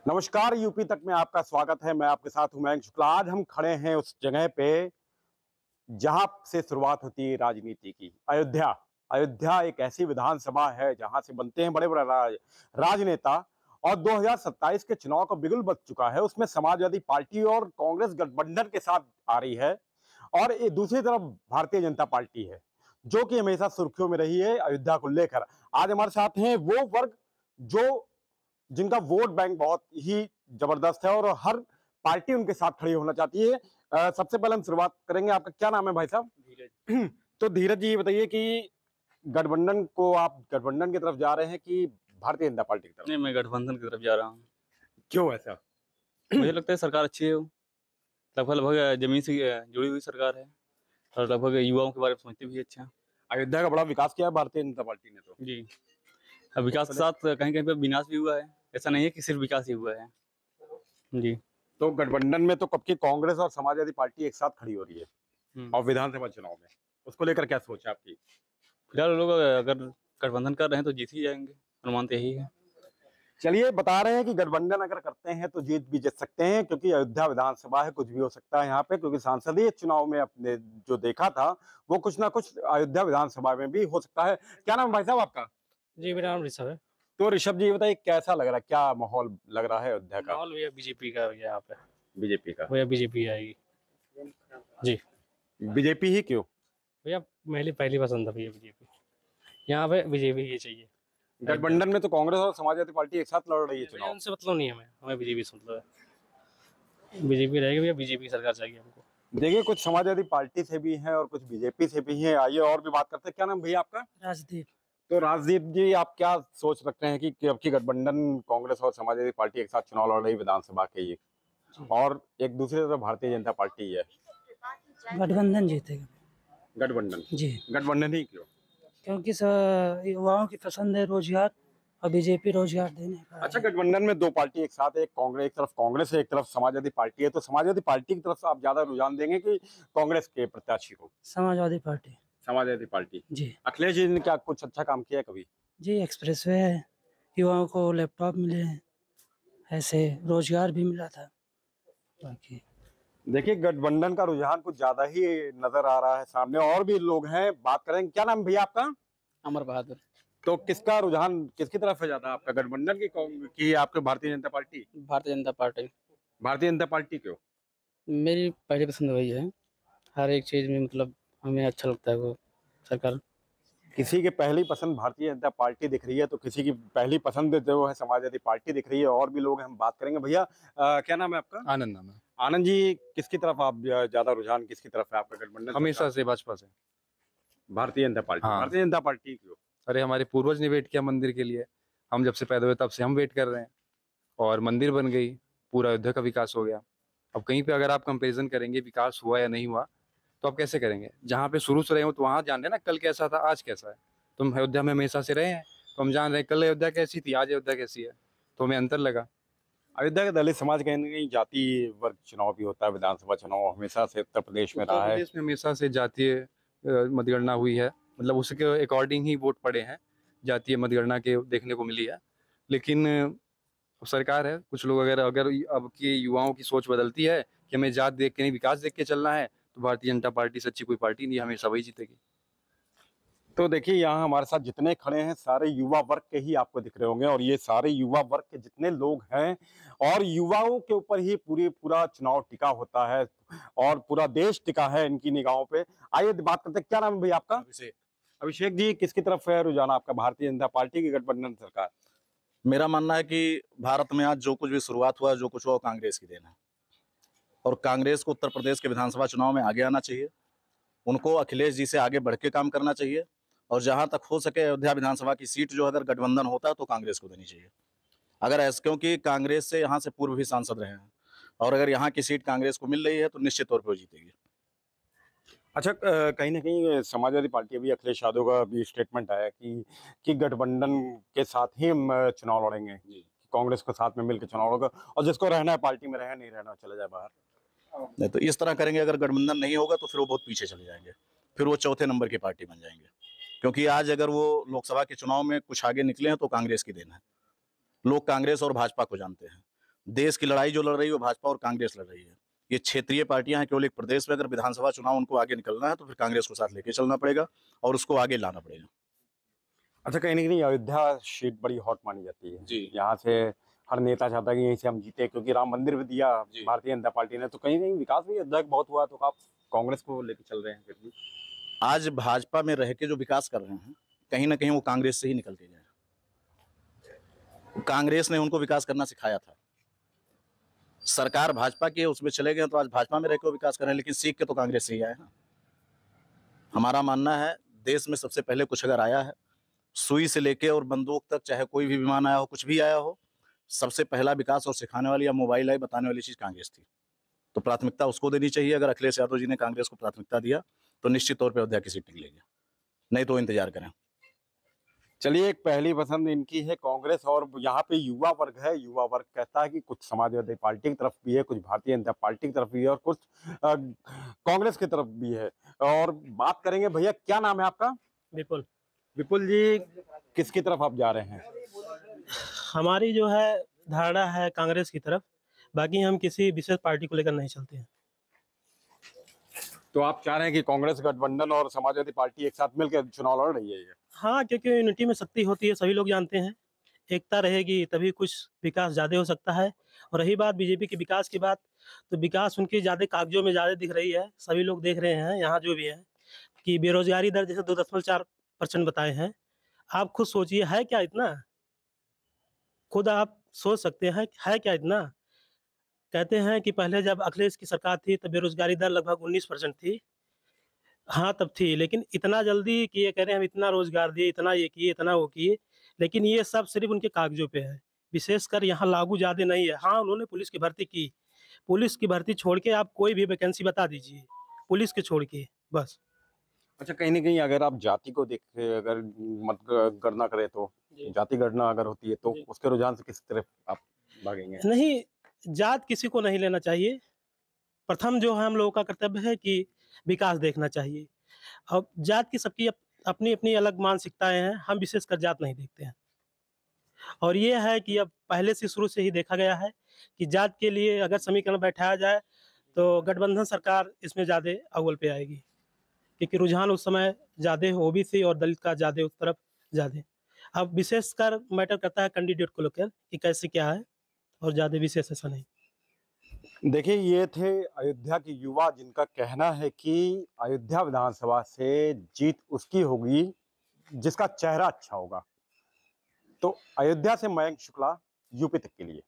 नमस्कार, यूपी तक में आपका स्वागत है। मैं आपके साथ हूं मयंक शुक्ला। आज हम खड़े हैं उस जगह पे जहां से शुरुआत होती है राजनीति की, अयोध्या। अयोध्या एक ऐसी विधानसभा है जहां से बनते हैं बड़े बड़े राजनेता। और 2027 के चुनाव का बिगुल बज चुका है। उसमें समाजवादी पार्टी और कांग्रेस गठबंधन के साथ आ रही है, और दूसरी तरफ भारतीय जनता पार्टी है जो कि हमेशा सुर्खियों में रही है अयोध्या को लेकर। आज हमारे साथ हैं वो वर्ग जो जिनका वोट बैंक बहुत ही जबरदस्त है और हर पार्टी उनके साथ खड़ी होना चाहती है। सबसे पहले हम शुरुआत करेंगे। आपका क्या नाम है भाई साहब? धीरज। तो धीरज जी, ये बताइए कि गठबंधन को आप गठबंधन की तरफ जा रहे हैं कि भारतीय जनता पार्टी की तरफ? नहीं, मैं गठबंधन की तरफ जा रहा हूँ। क्यों ऐसा? मुझे लगता है सरकार अच्छी है वो। लगभग जमीन से जुड़ी हुई सरकार है और लगभग युवाओं के बारे में समझती भी है। अच्छा अयोध्या का बड़ा विकास किया है भारतीय जनता पार्टी ने तो। जी। अब विकास के साथ कहीं कहीं पे विनाश भी हुआ है। ऐसा नहीं है कि सिर्फ विकास ही हुआ है जी। तो गठबंधन में तो कब की कांग्रेस और समाजवादी पार्टी एक साथ खड़ी हो रही है और विधानसभा चुनाव में उसको लेकर क्या सोच है आपकी? फिलहाल लोग अगर गठबंधन कर रहे हैं तो जीत ही जाएंगे, अनुमान तो यही है। चलिए, बता रहे हैं कि गठबंधन अगर करते हैं तो जीत सकते हैं, क्योंकि अयोध्या विधानसभा है, कुछ भी हो सकता है यहाँ पे। क्योंकि सांसदीय चुनाव में अपने जो देखा था वो कुछ ना कुछ अयोध्या विधानसभा में भी हो सकता है। क्या नाम है भाई साहब आपका? जी, मेरा नाम ऋषभ है। तो ऋषभ जी, बताइए कैसा लग रहा है, क्या माहौल लग रहा है अयोध्या का? माहौल भैया बीजेपी का भैया यहाँ पे। बीजेपी का? भैया बीजेपी आएगी जी। बीजेपी ही क्यों? भैया मेरी पहली पसंद है भैया बीजेपी। यहाँ पे बीजेपी ही चाहिए। गठबंधन में तो कांग्रेस और समाजवादी पार्टी एक साथ लड़ रही है भैया चुनाव। उनसे मतलब नहीं है, हमें बीजेपी से मतलब है। बीजेपी रहेगी भैया, बीजेपी की सरकार चाहिए हमको। देखिए, कुछ समाजवादी पार्टी से भी हैं और कुछ बीजेपी से भी हैं। आइए और भी बात करते हैं। क्या नाम भैया आपका? राजदीप। तो राजदीप जी, आप क्या सोच रखते हैं कि अब की गठबंधन कांग्रेस और समाजवादी पार्टी एक साथ चुनाव लड़ रही विधानसभा के ये, और एक दूसरी तरफ भारतीय जनता पार्टी है? गठबंधन जीतेगा। गठबंधन? जी, गठबंधन ही क्यों? क्योंकि युवाओं की पसंद है रोजगार, और बीजेपी रोजगार देने का। अच्छा, गठबंधन में दो पार्टी एक साथ है, एक तरफ कांग्रेस है, एक तरफ समाजवादी पार्टी है। तो समाजवादी पार्टी की तरफ आप ज्यादा रुझान देंगे कि कांग्रेस के प्रत्याशी को? समाजवादी पार्टी। समाजवादी पार्टी। जी अखिलेश जी ने क्या कुछ अच्छा काम किया है कभी? जी, एक्सप्रेसवे है, युवाओं को लैपटॉप मिले हैं, ऐसे रोजगार भी मिला था। बाकी देखिए, गठबंधन का रुझान कुछ ज्यादा ही नजर आ रहा है सामने। और भी लोग हैं, बात करेंगे। क्या नाम भैया आपका? अमर बहादुर। तो किसका रुझान किसकी तरफ है ज्यादा आपका, गठबंधन की आपके Bharatiya Janata party? Bharatiya Janata party. Bharatiya Janata party क्यों? मेरी पहली पसंद वही है। हर एक चीज़ में मतलब हमें अच्छा लगता है वो सरकार। किसी की पहली पसंद भारतीय जनता पार्टी दिख रही है तो किसी की पहली पसंद जो है समाजवादी पार्टी दिख रही है। और भी लोग हैं, हम बात करेंगे। भैया क्या नाम है आपका? आनंद नाम है। आनंद जी, किसकी तरफ आप ज्यादा रुझान किसकी तरफ है आपका, गठबंधन? हमेशा से भाजपा से। भारतीय जनता पार्टी। हाँ। भारतीय जनता पार्टी क्यों? अरे हमारे पूर्वज ने वेट किया मंदिर के लिए, हम जब से पैदा हुए तब से हम वेट कर रहे हैं, और मंदिर बन गई, पूरा अयोध्या का विकास हो गया। अब कहीं पे अगर आप कंपैरिजन करेंगे विकास हुआ या नहीं हुआ, तो आप कैसे करेंगे? जहाँ पे शुरू से रहे हो तो वहाँ जान रहे ना कल कैसा था आज कैसा है। तुम अयोध्या में हमेशा से रहे हैं तो हम जान रहे हैं कल अयोध्या कैसी थी, आज अयोध्या कैसी है, तो हमें अंतर लगा। अयोध्या के दलित समाज कहीं ना कहीं जाति वर्ग चुनाव भी होता है, विधानसभा चुनाव हमेशा से उत्तर प्रदेश में उत्तर रहा है। प्रदेश में हमेशा से जातीय मतगणना हुई है, मतलब उसके अकॉर्डिंग ही वोट पड़े हैं, जातीय मतगणना के देखने को मिली है। लेकिन सरकार है, कुछ लोग अगर अगर अब की युवाओं की सोच बदलती है कि हमें जात देख के नहीं विकास देख के चलना है, तो भारतीय जनता पार्टी से अच्छी कोई पार्टी नहीं, हमेशा वही जीतेगी। तो देखिए, यहाँ हमारे साथ जितने खड़े हैं सारे युवा वर्ग के ही आपको दिख रहे होंगे, और ये सारे युवा वर्ग के जितने लोग हैं, और युवाओं के ऊपर ही पूरा चुनाव टिका होता है और पूरा देश टिका है इनकी निगाहों पे। आइए बात करते हैं। क्या नाम है भैया आपका? अभिषेक। अभिषेक जी, किसकी तरफ है रुझान आपका, भारतीय जनता पार्टी की गठबंधन सरकार? मेरा मानना है कि भारत में आज जो कुछ भी शुरुआत हुआ, जो कुछ हुआ, कांग्रेस की देन है, और कांग्रेस को उत्तर प्रदेश के विधानसभा चुनाव में आगे आना चाहिए। उनको अखिलेश जी से आगे बढ़ के काम करना चाहिए, और जहां तक हो सके अयोध्या विधानसभा की सीट जो अगर गठबंधन होता है तो कांग्रेस को देनी चाहिए। अगर ऐसे, क्योंकि कांग्रेस से यहाँ से पूर्व भी सांसद रहे हैं, और अगर यहाँ की सीट कांग्रेस को मिल रही है तो निश्चित तौर पर वो जीतेगी। अच्छा, कहीं ना कहीं समाजवादी पार्टी, अभी अखिलेश यादव का भी स्टेटमेंट आया कि गठबंधन के साथ ही हम चुनाव लड़ेंगे, कांग्रेस को साथ में मिलकर चुनाव लड़ेगा, और जिसको रहना है पार्टी में रहे, नहीं रहना चले जाए बाहर। नहीं तो इस तरह करेंगे, अगर गठबंधन नहीं होगा तो फिर वो बहुत पीछे चले जाएंगे, फिर वो चौथे नंबर की पार्टी बन जाएंगे। क्योंकि आज अगर वो लोकसभा के चुनाव में कुछ आगे निकले हैं तो कांग्रेस की देन है। लोग कांग्रेस और भाजपा को जानते हैं, देश की लड़ाई जो लड़ रही है वो भाजपा और कांग्रेस लड़ रही है। ये क्षेत्रीय पार्टियां हैं केवल एक प्रदेश में। अगर विधानसभा चुनाव उनको आगे निकलना है तो फिर कांग्रेस को साथ लेके चलना पड़ेगा और उसको आगे लाना पड़ेगा। अच्छा, कहीं ना कहीं अयोध्या सीट बड़ी हॉट मानी जाती है जी। यहाँ से हर नेता चाहता है कि यहीं से हम जीते, क्योंकि राम मंदिर भी दिया जी। भारतीय जनता पार्टी ने, तो कहीं ना कहीं विकास भी अयोध्या का बहुत हुआ, तो आप कांग्रेस को लेके चल रहे हैं फिर भी? आज भाजपा में रह के जो विकास कर रहे हैं कहीं ना कहीं वो कांग्रेस से ही निकल के गए। कांग्रेस ने उनको विकास करना सिखाया था। सरकार भाजपा की है, उसमें चले गए तो आज भाजपा में रह के वो विकास कर रहे हैं, लेकिन सीख के तो कांग्रेस से ही आए हैं। हमारा मानना है देश में सबसे पहले कुछ अगर आया है, सुई से लेके और बंदूक तक, चाहे कोई भी विमान आया हो, कुछ भी आया हो, सबसे पहला विकास और सिखाने वाली या मोबाइल आई बताने वाली चीज कांग्रेस थी। तो प्राथमिकता उसको देनी चाहिए। अगर अखिलेश यादव जी ने कांग्रेस को प्राथमिकता दिया तो निश्चित तौर पर अयोध्या की सीट निकलेगी, नहीं तो इंतजार करें। चलिए, एक पहली पसंद इनकी है कांग्रेस, और यहाँ पे युवा वर्ग है। युवा वर्ग कहता है कि कुछ समाजवादी पार्टी की तरफ भी है, कुछ भारतीय जनता पार्टी की तरफ भी है, और कुछ कांग्रेस की तरफ भी है। और बात करेंगे, भैया क्या नाम है आपका? विपुल। विपुल जी, किसकी तरफ आप जा रहे हैं? हमारी जो है धारणा है कांग्रेस की तरफ, बाकी हम किसी विशेष पार्टी को लेकर नहीं चलते हैं। तो आप चाह रहे हैं कि कांग्रेस गठबंधन और समाजवादी पार्टी एक साथ मिलकर चुनाव लड़ रही है ये? हाँ, क्योंकि यूनिटी में शक्ति होती है, सभी लोग जानते हैं। एकता रहेगी तभी कुछ विकास ज़्यादा हो सकता है। और रही बात बीजेपी के विकास की बात, तो विकास उनकी ज़्यादा कागजों में ज़्यादा दिख रही है। सभी लोग देख रहे हैं यहाँ जो भी है कि बेरोजगारी दर जैसे 2.4% बताए हैं। आप खुद सोचिए, है क्या इतना? खुद आप सोच सकते हैं, है क्या इतना? कहते हैं कि पहले जब अखिलेश की सरकार थी तब बेरोजगारी दर लगभग 19% थी। हाँ, तब थी, लेकिन इतना जल्दी कि ये कह रहे हैं हम इतना रोज़गार दिए, इतना ये किए, इतना वो किए, लेकिन ये सब सिर्फ़ उनके कागज़ों पे है। विशेषकर यहाँ लागू ज़्यादा नहीं है। हाँ, उन्होंने पुलिस की भर्ती की। पुलिस की भर्ती छोड़ के आप कोई भी वैकेंसी बता दीजिए, पुलिस के छोड़ के, बस। अच्छा, कहीं ना कहीं अगर आप जाति को देख अगर गणना करें तो जी। जाति गणना अगर होती है तो जी। उसके रुझान से किस तरफ आप भागेंगे? नहीं, जात किसी को नहीं लेना चाहिए। प्रथम जो है हम लोगों का कर्तव्य है कि विकास देखना चाहिए। अब जात की सबकी अपनी-अपनी अलग मानसिकताएँ हैं, हम विशेषकर जात नहीं देखते हैं। और ये है कि अब पहले से शुरू से ही देखा गया है कि जात के लिए अगर समीकरण बैठाया जाए तो गठबंधन सरकार इसमें ज़्यादा अव्वल पे आएगी, क्योंकि रुझान उस समय ज़्यादा ओबीसी और दलित का ज़्यादा उस तरफ ज़्यादा। अब विशेषकर मैटर करता है कैंडिडेट को लेकर कि कैसे क्या है, और ज़्यादा विशेष ऐसा नहीं। देखिए, ये थे अयोध्या के युवा जिनका कहना है कि अयोध्या विधानसभा से जीत उसकी होगी जिसका चेहरा अच्छा होगा। तो अयोध्या से मयंक शुक्ला, यूपी तक के लिए।